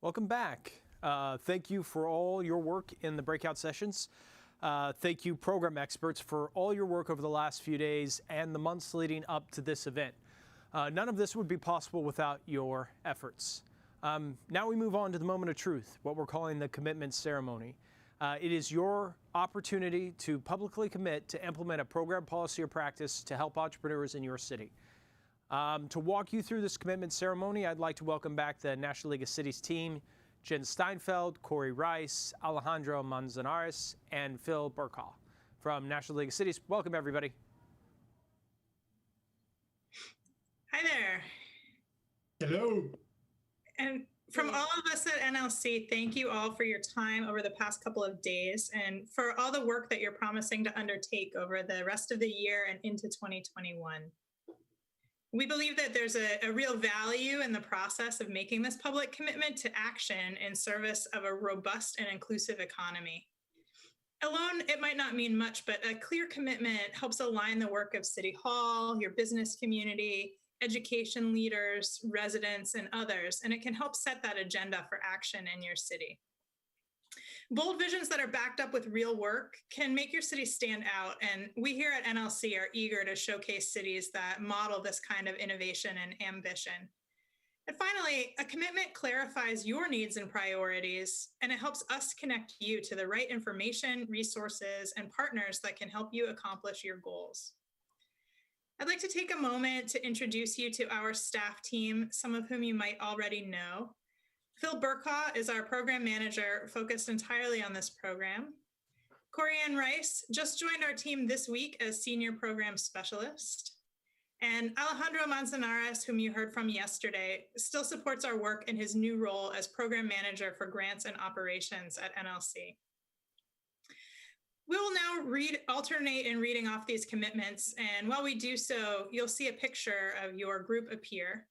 Welcome back. Thank you for all your work in the breakout sessions. Thank you, program experts, for all your work over the last few days and the months leading up to this event. None of this would be possible without your efforts. Now we move on to the moment of truth, what we're calling the commitment ceremony. It is your opportunity to publicly commit to implement a program, policy, or practice to help entrepreneurs in your city. To walk you through this commitment ceremony, I'd like to welcome back the National League of Cities team, Jen Steinfeld, Corey Rice, Alejandro Manzanares, and Phil Burkaw from National League of Cities. Welcome, everybody. Hi there. Hello. And from all of us at NLC, thank you all for your time over the past couple of days and for all the work that you're promising to undertake over the rest of the year and into 2021. We believe that there's a real value in the process of making this public commitment to action in service of a robust and inclusive economy. Alone, it might not mean much, but a clear commitment helps align the work of City Hall, your business community, education leaders, residents, and others, and it can help set that agenda for action in your city. Bold visions that are backed up with real work can make your city stand out, and we here at NLC are eager to showcase cities that model this kind of innovation and ambition. And finally, a commitment clarifies your needs and priorities, and it helps us connect you to the right information, resources, and partners that can help you accomplish your goals. I'd like to take a moment to introduce you to our staff team, some of whom you might already know. Phil Burkaw is our program manager focused entirely on this program. Corey Rice just joined our team this week as senior program specialist. And Alejandro Manzanares, whom you heard from yesterday, still supports our work in his new role as program manager for grants and operations at NLC. We will now alternate in reading off these commitments. And while we do so, you'll see a picture of your group appear.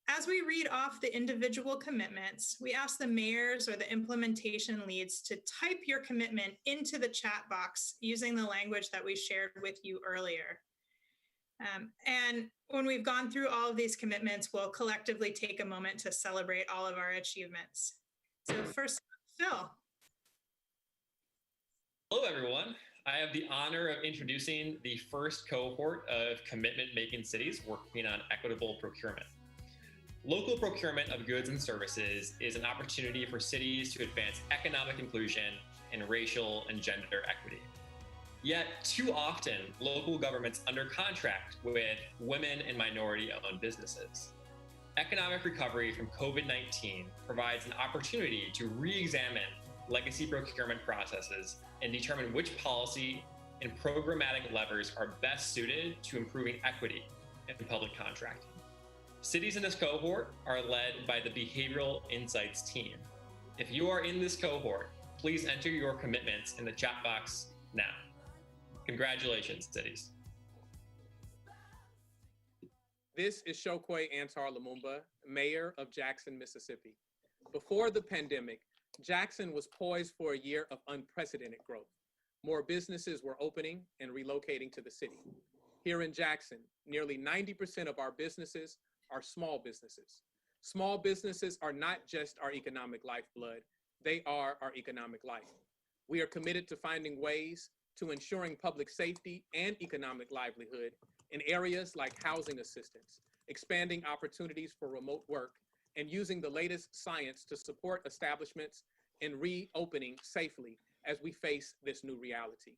As we read off the individual commitments, we ask the mayors or the implementation leads to type your commitment into the chat box using the language that we shared with you earlier. And when we've gone through all of these commitments, we'll collectively take a moment to celebrate all of our achievements. So first, Phil. Hello, everyone. I have the honor of introducing the first cohort of commitment-making cities working on equitable procurement. Local procurement of goods and services is an opportunity for cities to advance economic inclusion and racial and gender equity. Yet, too often, local governments under-contract with women and minority-owned businesses. Economic recovery from COVID-19 provides an opportunity to re-examine legacy procurement processes and determine which policy and programmatic levers are best suited to improving equity in public contracting. Cities in this cohort are led by the Behavioral Insights team. If you are in this cohort, please enter your commitments in the chat box now. Congratulations, cities. This is Shokwe Antar Lumumba, Mayor of Jackson, Mississippi. Before the pandemic, Jackson was poised for a year of unprecedented growth. More businesses were opening and relocating to the city. Here in Jackson, nearly 90% of our businesses are small businesses. Small businesses are not just our economic lifeblood, they are our economic life. We are committed to finding ways to ensuring public safety and economic livelihood in areas like housing assistance, expanding opportunities for remote work, and using the latest science to support establishments in reopening safely as we face this new reality.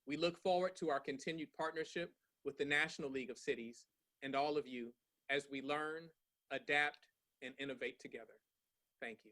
We look forward to our continued partnership with the National League of Cities and all of you as we learn, adapt, and innovate together. Thank you.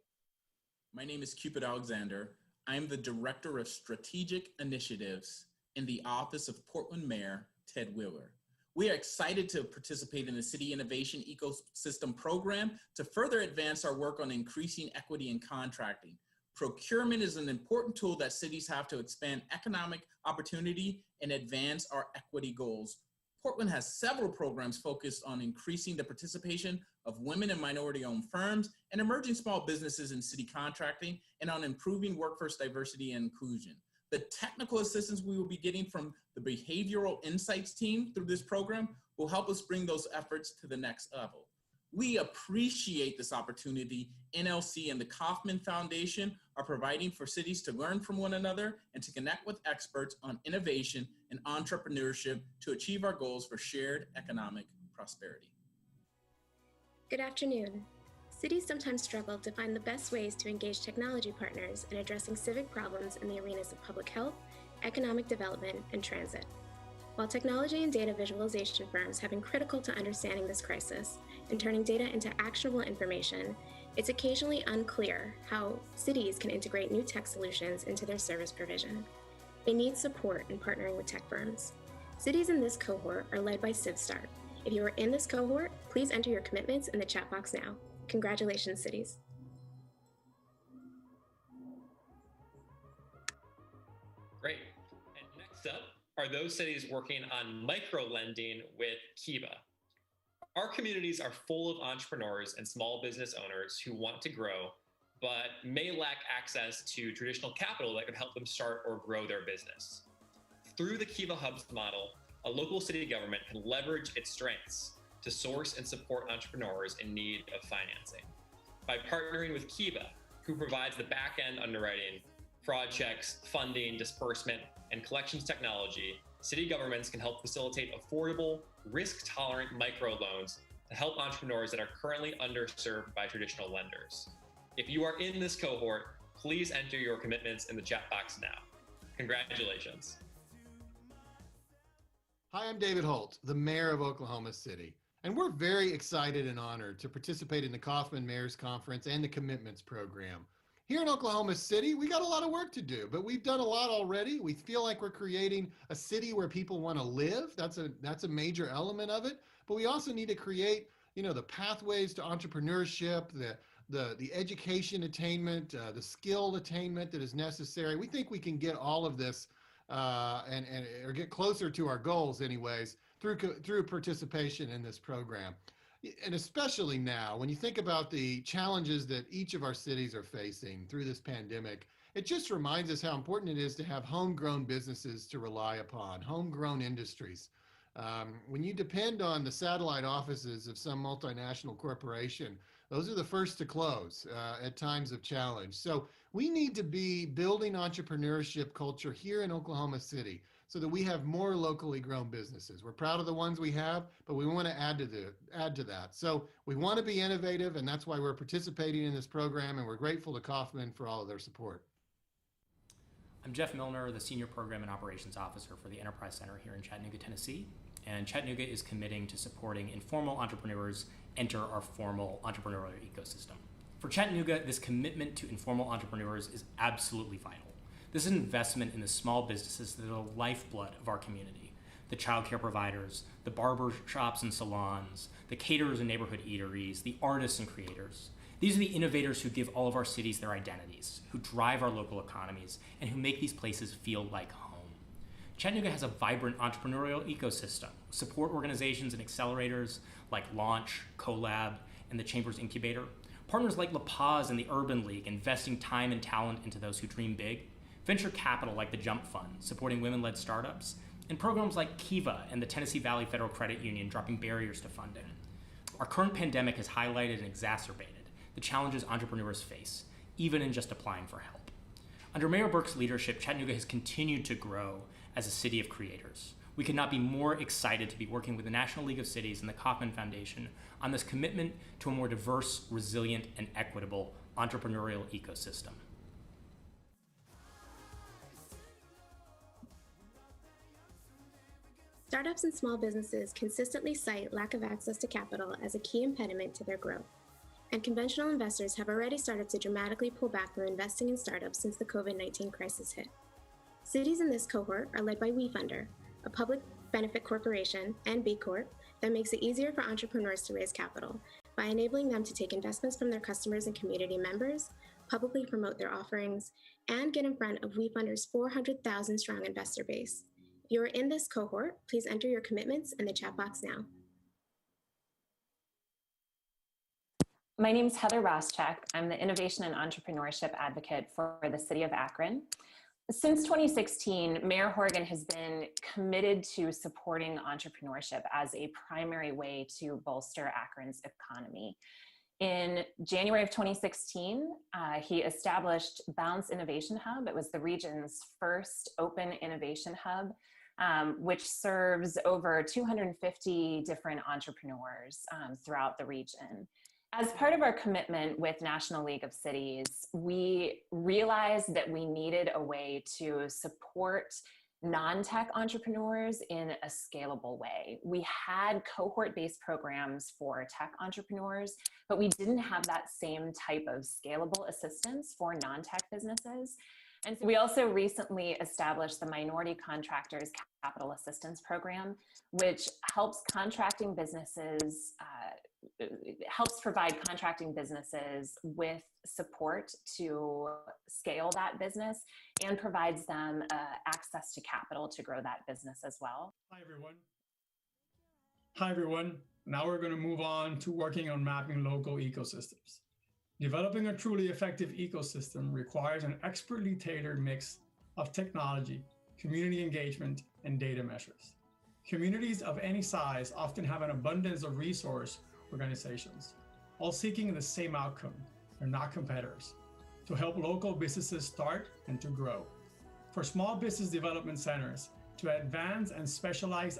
My name is Cupid Alexander. I am the Director of Strategic Initiatives in the Office of Portland Mayor Ted Wheeler. We are excited to participate in the City Innovation Ecosystem Program to further advance our work on increasing equity in contracting. Procurement is an important tool that cities have to expand economic opportunity and advance our equity goals. Portland has several programs focused on increasing the participation of women and minority-owned firms and emerging small businesses in city contracting, and on improving workforce diversity and inclusion. The technical assistance we will be getting from the Behavioral Insights team through this program will help us bring those efforts to the next level. We appreciate this opportunity NLC and the Kauffman Foundation are providing for cities to learn from one another and to connect with experts on innovation and entrepreneurship to achieve our goals for shared economic prosperity. Good afternoon. Cities sometimes struggle to find the best ways to engage technology partners in addressing civic problems in the arenas of public health, economic development, and transit. While technology and data visualization firms have been critical to understanding this crisis and turning data into actionable information, it's occasionally unclear how cities can integrate new tech solutions into their service provision. They need support in partnering with tech firms. Cities in this cohort are led by CivStart. If you are in this cohort, please enter your commitments in the chat box now. Congratulations, cities. Great. And next up are those cities working on micro-lending with Kiva. Our communities are full of entrepreneurs and small business owners who want to grow, but may lack access to traditional capital that could help them start or grow their business. Through the Kiva Hubs model, a local city government can leverage its strengths to source and support entrepreneurs in need of financing. By partnering with Kiva, who provides the back-end underwriting, fraud checks, funding, disbursement, and collections technology, city governments can help facilitate affordable, risk-tolerant microloans to help entrepreneurs that are currently underserved by traditional lenders. If you are in this cohort, please enter your commitments in the chat box now. Congratulations. Hi, I'm David Holt, the mayor of Oklahoma City, and we're very excited and honored to participate in the Kauffman Mayor's Conference and the Commitments Program. Here in Oklahoma City, we got a lot of work to do, but we've done a lot already. We feel like we're creating a city where people want to live. That's a major element of it. But we also need to create, the pathways to entrepreneurship, the education attainment, the skill attainment that is necessary. We think we can get all of this or get closer to our goals anyways through participation in this program. And especially now, when you think about the challenges that each of our cities are facing through this pandemic, it just reminds us how important it is to have homegrown businesses to rely upon, homegrown industries. When you depend on the satellite offices of some multinational corporation, those are the first to close at times of challenge. So we need to be building entrepreneurship culture here in Oklahoma City so that we have more locally grown businesses. We're proud of the ones we have, but we want to add to that. So we want to be innovative, and that's why we're participating in this program, and we're grateful to Kauffman for all of their support. I'm Jeff Milner, the Senior Program and Operations Officer for the Enterprise Center here in Chattanooga, Tennessee. And Chattanooga is committing to supporting informal entrepreneurs enter our formal entrepreneurial ecosystem. For Chattanooga, this commitment to informal entrepreneurs is absolutely vital. This is an investment in the small businesses that are the lifeblood of our community. The childcare providers, the barber shops and salons, the caterers and neighborhood eateries, the artists and creators. These are the innovators who give all of our cities their identities, who drive our local economies, and who make these places feel like home. Chattanooga has a vibrant entrepreneurial ecosystem, support organizations and accelerators like Launch, CoLab, and the Chamber's Incubator, partners like La Paz and the Urban League investing time and talent into those who dream big, venture capital like the Jump Fund, supporting women-led startups, and programs like Kiva and the Tennessee Valley Federal Credit Union dropping barriers to funding. Our current pandemic has highlighted and exacerbated the challenges entrepreneurs face, even in just applying for help. Under Mayor Burke's leadership, Chattanooga has continued to grow as a city of creators. We could not be more excited to be working with the National League of Cities and the Kauffman Foundation on this commitment to a more diverse, resilient, and equitable entrepreneurial ecosystem. Startups and small businesses consistently cite lack of access to capital as a key impediment to their growth. And conventional investors have already started to dramatically pull back from investing in startups since the COVID-19 crisis hit. Cities in this cohort are led by WeFunder, a public benefit corporation and B Corp that makes it easier for entrepreneurs to raise capital by enabling them to take investments from their customers and community members, publicly promote their offerings, and get in front of WeFunder's 400,000 strong investor base. If you are in this cohort, please enter your commitments in the chat box now. My name is Heather Roschak. I'm the Innovation and Entrepreneurship Advocate for the City of Akron. Since 2016, Mayor Horgan has been committed to supporting entrepreneurship as a primary way to bolster Akron's economy. In January of 2016, he established Bounce Innovation Hub. It was the region's first open innovation hub, which serves over 250 different entrepreneurs throughout the region. As part of our commitment with National League of Cities, we realized that we needed a way to support non-tech entrepreneurs in a scalable way. We had cohort-based programs for tech entrepreneurs, but we didn't have that same type of scalable assistance for non-tech businesses. And so we also recently established the Minority Contractors Capital Assistance Program, which helps contracting businesses, helps provide contracting businesses with support to scale that business and provides them access to capital to grow that business as well. Hi, everyone. Hi, everyone. Now we're going to move on to working on mapping local ecosystems. Developing a truly effective ecosystem requires an expertly tailored mix of technology, community engagement, and data measures. Communities of any size often have an abundance of resource organizations, all seeking the same outcome. They're not competitors, to help local businesses start and to grow. For small business development centers to advance and specialize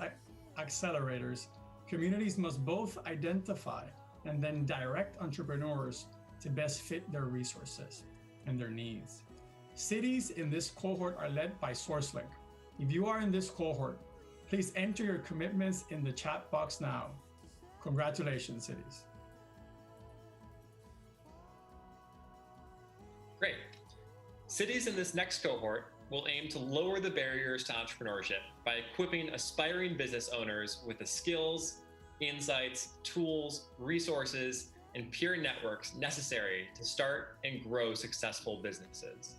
accelerators, communities must both identify and then direct entrepreneurs to best fit their resources and their needs. Cities in this cohort are led by SourceLink. If you are in this cohort, please enter your commitments in the chat box now. Congratulations, cities. Great. Cities in this next cohort will aim to lower the barriers to entrepreneurship by equipping aspiring business owners with the skills, insights, tools, resources, and peer networks necessary to start and grow successful businesses.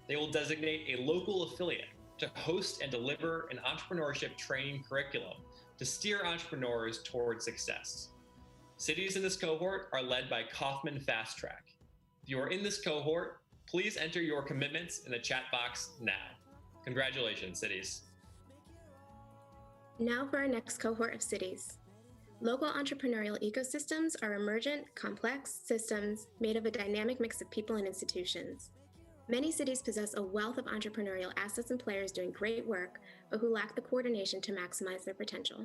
They will designate a local affiliate to host and deliver an entrepreneurship training curriculum to steer entrepreneurs towards success. Cities in this cohort are led by Kaufman Fast Track. If you are in this cohort, please enter your commitments in the chat box now. Congratulations, cities. Now for our next cohort of cities. Local entrepreneurial ecosystems are emergent, complex systems made of a dynamic mix of people and institutions. Many cities possess a wealth of entrepreneurial assets and players doing great work, but who lack the coordination to maximize their potential.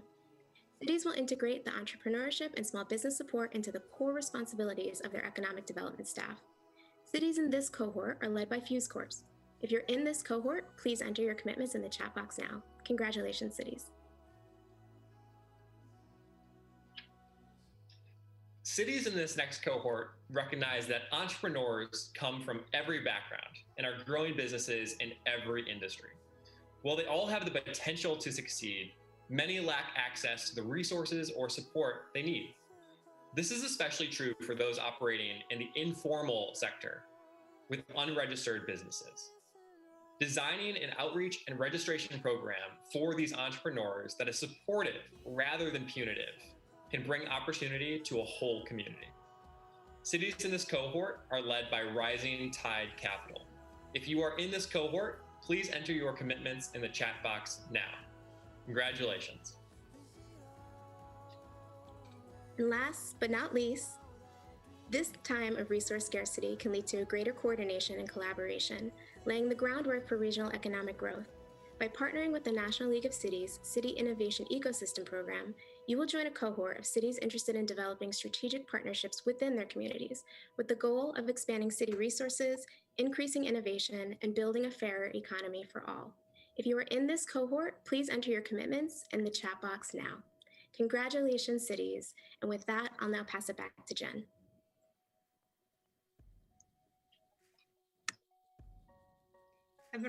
Cities will integrate the entrepreneurship and small business support into the core responsibilities of their economic development staff. Cities in this cohort are led by Fuse Corps. If you're in this cohort, please enter your commitments in the chat box now. Congratulations, cities. Cities in this next cohort recognize that entrepreneurs come from every background and are growing businesses in every industry. While they all have the potential to succeed, many lack access to the resources or support they need. This is especially true for those operating in the informal sector with unregistered businesses. Designing an outreach and registration program for these entrepreneurs that is supportive rather than punitive can bring opportunity to a whole community. Cities in this cohort are led by Rising Tide Capital. If you are in this cohort, please enter your commitments in the chat box now. Congratulations. And last but not least, this time of resource scarcity can lead to a greater coordination and collaboration, laying the groundwork for regional economic growth. By partnering with the National League of Cities City Innovation Ecosystem Program, you will join a cohort of cities interested in developing strategic partnerships within their communities, with the goal of expanding city resources, increasing innovation, and building a fairer economy for all. If you are in this cohort, please enter your commitments in the chat box now. Congratulations, cities. And with that, I'll now pass it back to Jen. I've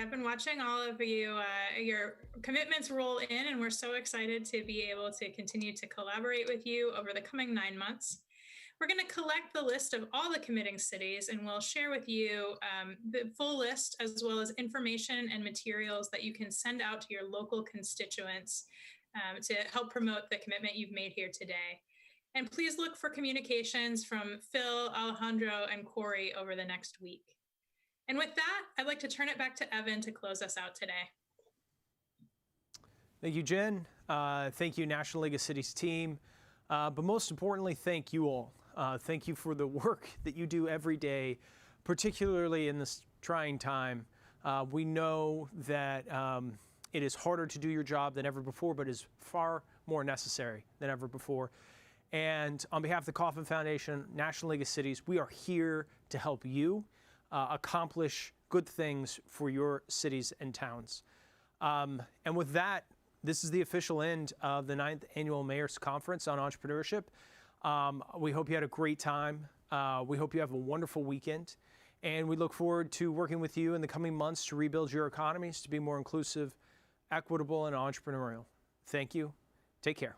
been watching all of you, your commitments roll in, and we're so excited to be able to continue to collaborate with you over the coming 9 months. We're going to collect the list of all the committing cities, and we'll share with you the full list, as well as information and materials that you can send out to your local constituents to help promote the commitment you've made here today. And please look for communications from Phil, Alejandro, and Corey over the next week. And with that, I'd like to turn it back to Evan to close us out today. Thank you, Jen. Thank you, National League of Cities team. But most importantly, thank you all. Thank you for the work that you do every day, particularly in this trying time. We know that it is harder to do your job than ever before, but is far more necessary than ever before. And on behalf of the Kauffman Foundation, National League of Cities, we are here to help you accomplish good things for your cities and towns. And with that, this is the official end of the 9th Annual Mayor's Conference on Entrepreneurship. We hope you had a great time. We hope you have a wonderful weekend. And we look forward to working with you in the coming months to rebuild your economies to be more inclusive, equitable, and entrepreneurial. Thank you. Take care.